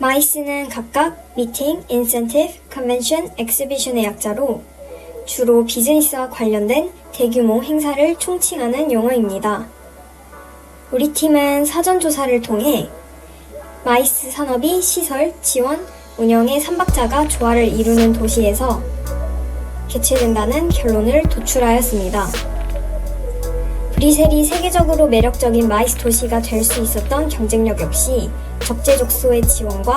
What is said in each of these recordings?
마이스는 각각 미팅, 인센티브, 컨벤션, 엑스비션의 약자로 주로 비즈니스와 관련된 대규모 행사를 총칭하는 용어입니다. 우리 팀은 사전조사를 통해 마이스 산업이 시설, 지원, 운영의 3박자가 조화를 이루는 도시에서 개최된다는 결론을 도출하였습니다. 브뤼셀이 세계적으로 매력적인 마이스 도시가 될 수 있었던 경쟁력 역시 적재적소의 지원과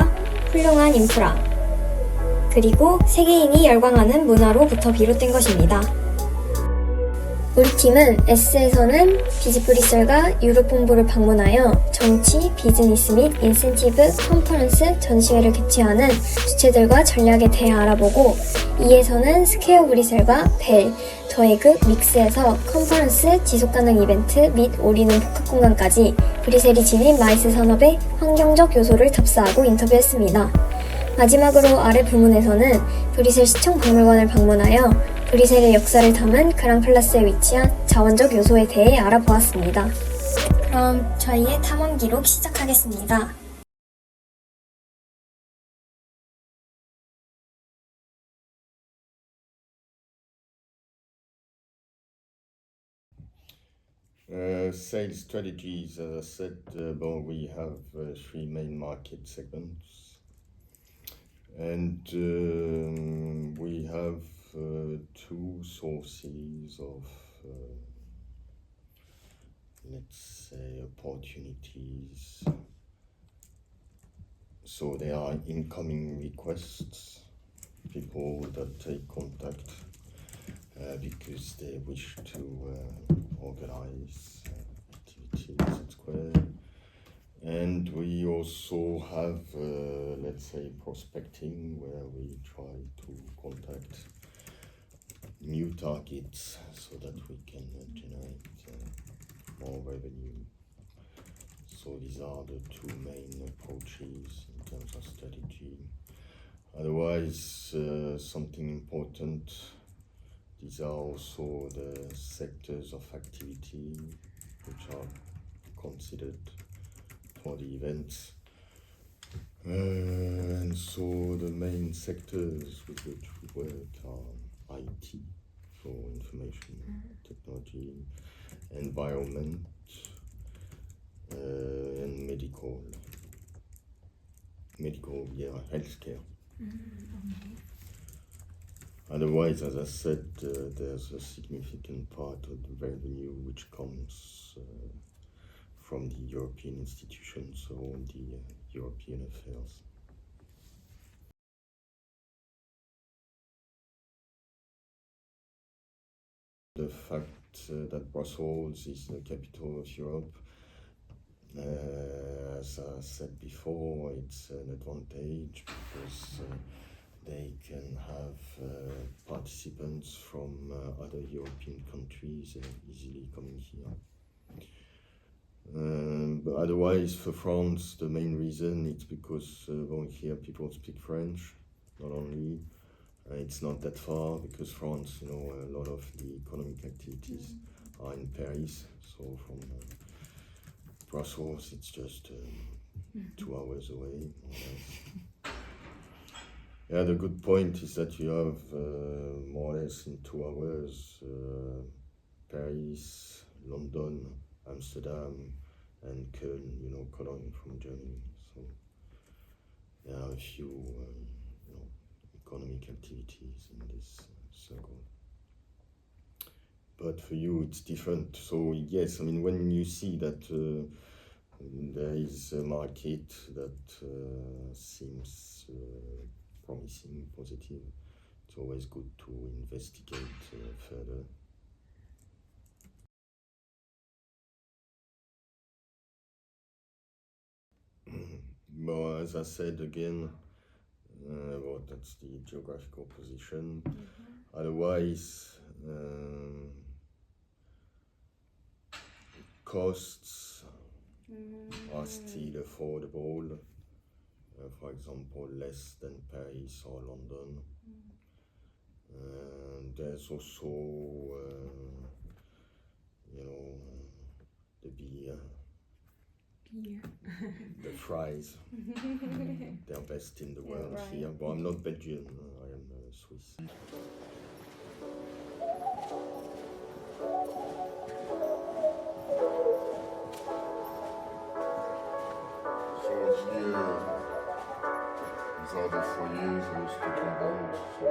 훌륭한 인프라, 그리고 세계인이 열광하는 문화로부터 비롯된 것입니다. 우리 팀은 S에서는 비즈 브뤼셀과 유럽 본부를 방문하여 정치, 비즈니스 및 인센티브, 컨퍼런스, 전시회를 개최하는 주체들과 전략에 대해 알아보고 E에서는 스퀘어 브뤼셀과 벨, 더에그, 믹스에서 컨퍼런스, 지속가능 이벤트 및 올인원 복합공간까지 브뤼셀이 지닌 마이스 산업의 환경적 요소를 답사하고 인터뷰했습니다. 마지막으로 아래 부문에서는 브뤼셀 시청박물관을 방문하여 브뤼셀의 역사를 담은 그랑플라스에 위치한 자원적 요소에 대해 알아보았습니다. 그럼 저희의 탐험 기록 시작하겠습니다. Sales strategies, as I said, we have three main market segments, and we have two sources of, let's say, opportunities. So there are incoming requests, people that take contact because they wish to organize activities at Square. And we also have, let's say, prospecting, where we try to contact new targets so that we can generate more revenue. So these are the two main approaches in terms of strategy. Otherwise, something important, these are also the sectors of activity which are considered for the events. And so the main sectors with which we work are IT, so information technology, environment, and medical, healthcare. Otherwise, as I said, there's a significant part of the revenue which comes from the European institutions, so the European affairs. The fact that Brussels is the capital of Europe, as I said before, it's an advantage because they can have participants from other European countries easily coming here. But otherwise, for France, the main reason it's because here people speak French, not only. It's not that far because France, a lot of the economic activities are in Paris. So from Brussels, it's just 2 hours away. Yeah, the good point is that you have more or less in 2 hours Paris, London, Amsterdam, and Köln, Cologne from Germany. So there are a few economic activities in this circle. But for you, it's different. So yes, when you see that there is a market that seems promising, positive, it's always good to investigate further. Well, as I said again, that's the geographical position. Otherwise, costs are still affordable. For example, less than Paris or London. There's also, the beer Yeah. The fries, they're best in the world right. here. But I'm not Belgian, I am Swiss. So here, these are the foyers I was talking about. So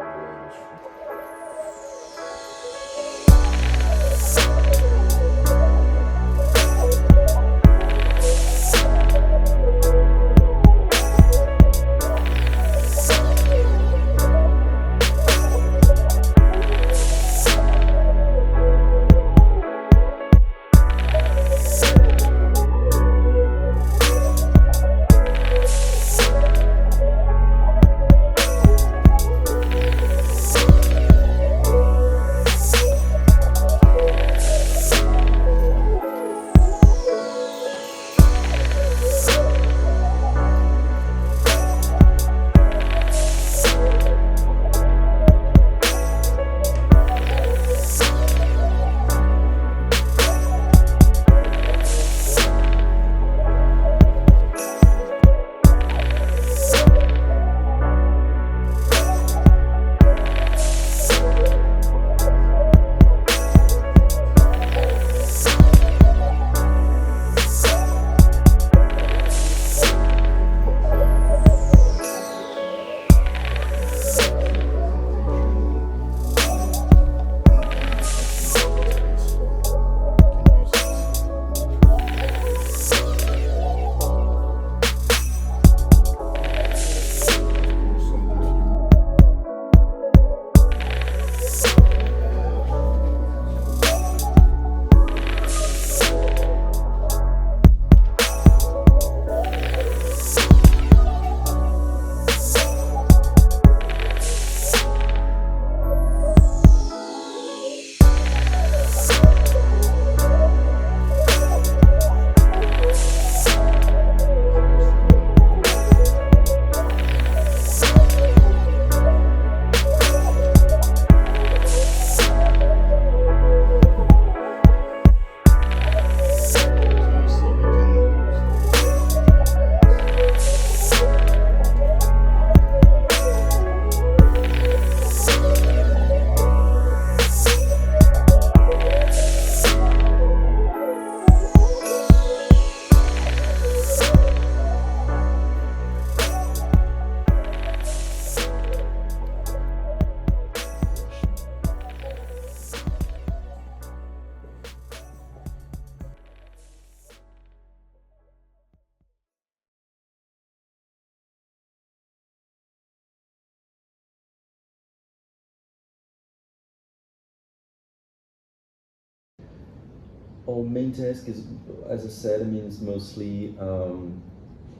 Our main task is, as I said, I mean, it's mostly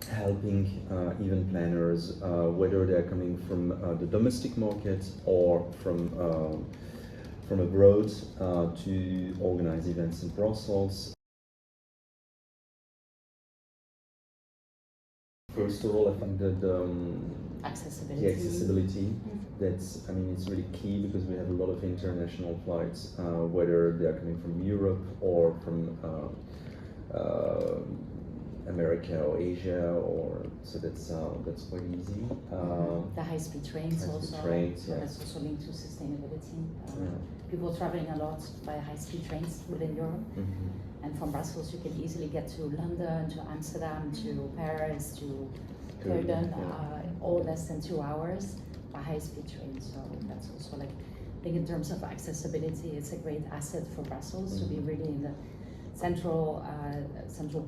helping event planners, whether they're coming from the domestic market or from abroad, to organize events in Brussels. First of all, I think that accessibility. the accessibility, that's, I mean, it's really key because we have a lot of international flights, whether they are coming from Europe or from America or Asia, or so that's quite easy. The high-speed trains high-speed also. trains, So yeah. that's also linked to sustainability. Yeah. People traveling a lot by high-speed trains within Europe. Mm-hmm. And from Brussels, you can easily get to London, to Amsterdam, to Paris, to Good, Keulen, yeah. all less than 2 hours by high-speed train. So that's also like, I think in terms of accessibility, it's a great asset for Brussels to be really in the central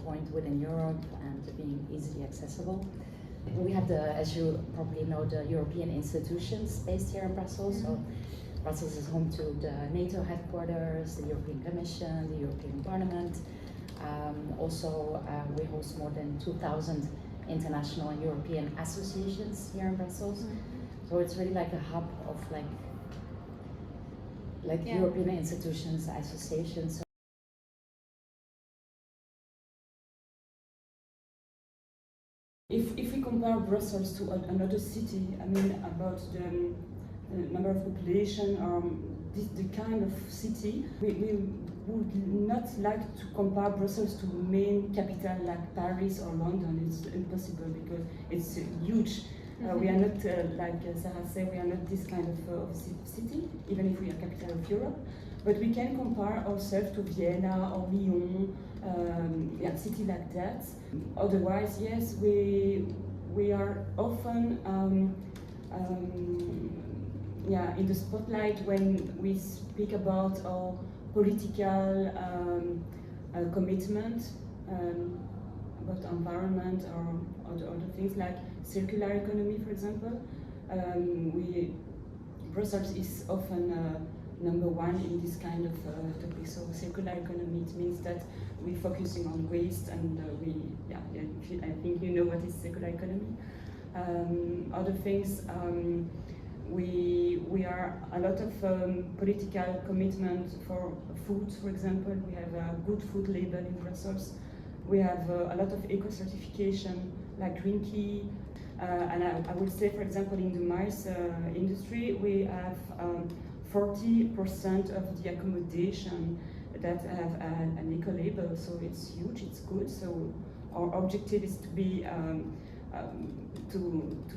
point within Europe and being easily accessible. We have as you probably know, the European institutions based here in Brussels. So Brussels is home to the NATO headquarters, the European Commission, the European Parliament. Also, we host more than 2,000 international and European associations here in Brussels. So it's really like a hub of European institutions, associations. If we compare Brussels to another city, I mean about the number of population, the kind of city, we would not like to compare Brussels to main capital like Paris or London. It's impossible because it's huge. We are not, like Sarah said, we are not this kind of city, even if we are capital of Europe. But we can compare ourselves to Vienna or Lyon, yeah, city like that. Otherwise, yes, we are often yeah, in the spotlight when we speak about our political commitment about environment or other things like circular economy, for example. Brussels is often number one in this kind of topic. So circular economy, it means that we're focusing on waste and I think you know what is circular economy. Other things, we are a lot of political commitment for food, for example. We have a good food label in Brussels. We have a lot of eco-certification like Green Key. And I would say, for example, in the mice industry, we have 40% of the accommodation that have an eco-label, so it's huge, it's good. So our objective is to be to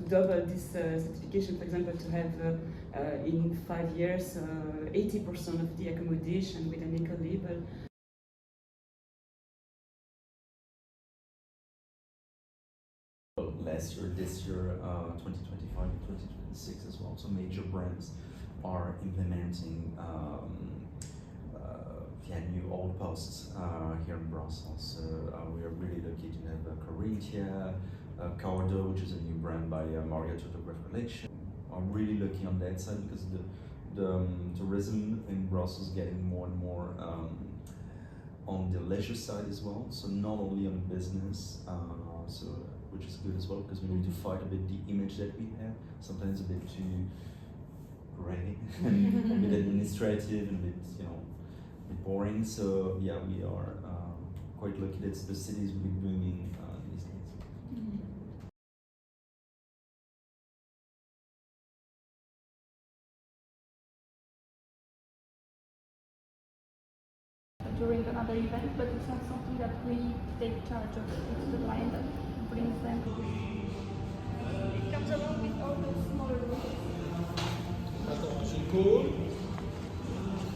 double this certification, for example, to have in 5 years 80% of the accommodation with an eco-label. Last year, this year, 2025 and 2026 as well. So major brands are implementing new old posts here in Brussels. So we are really lucky to have Corinthia, Cardo, which is a new brand by Marriott Photograph Collection. I'm really lucky on that side because the tourism in Brussels is getting more and more on the leisure side as well. So not only on business, which is good as well because we need to fight a bit the image that we have. Sometimes a bit too gray, and a bit administrative, and a bit a bit boring. So yeah, we are quite lucky that the city is really booming these days. During another event, but it's not something that we take charge of. It's the client that brings them. It comes along with all those smaller rooms.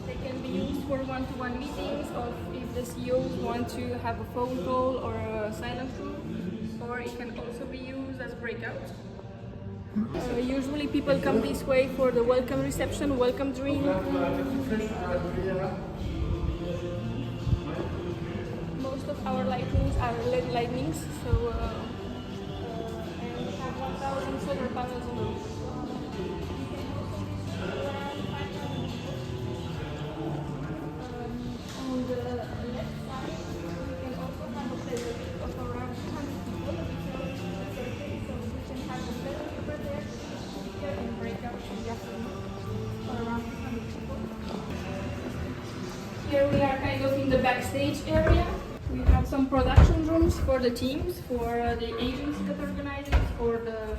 They can be used for one-to-one meetings, or if the CEOs want to have a phone call or a silent room, or it can also be used as breakout. Usually people come this way for the welcome reception, welcome drink. Most of our lightnings are LED lightnings, so and we have 1,000 solar panels on the roof. On the left side, we can also have a playroom of around 200 people, so we can have a playroom over there, here and breakouts in the afternoon for around 200 people. Here we are kind of in the backstage area. We have some production rooms for the teams, for the agents that organize it, for the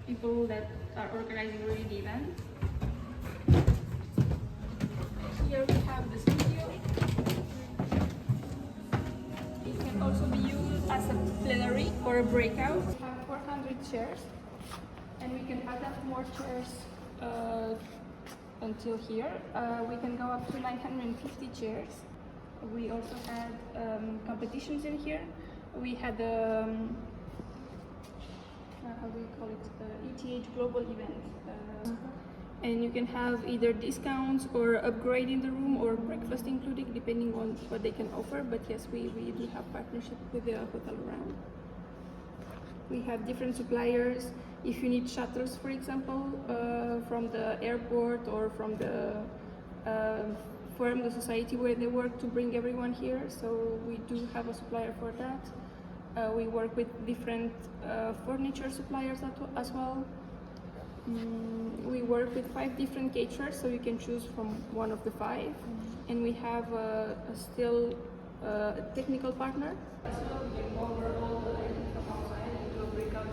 people that are organizing really the event. Here we have the studio. It can also be used as a plenary or a breakout. We have 400 chairs, and we can add up more chairs until here. We can go up to 950 chairs. We also had competitions in here. We had how do you call it? ETH Global event. And you can have either discounts or upgrade in the room or breakfast included, depending on what they can offer. But yes, we do have partnership with the hotel around. We have different suppliers. If you need shuttles, for example, from the airport or from the the society where they work to bring everyone here, so we do have a supplier for that. We work with different furniture suppliers as well. We work with 5 different caterers, so you can choose from one of the 5. And we have still a technical partner. So we can cover all the lighting from outside and do a breakout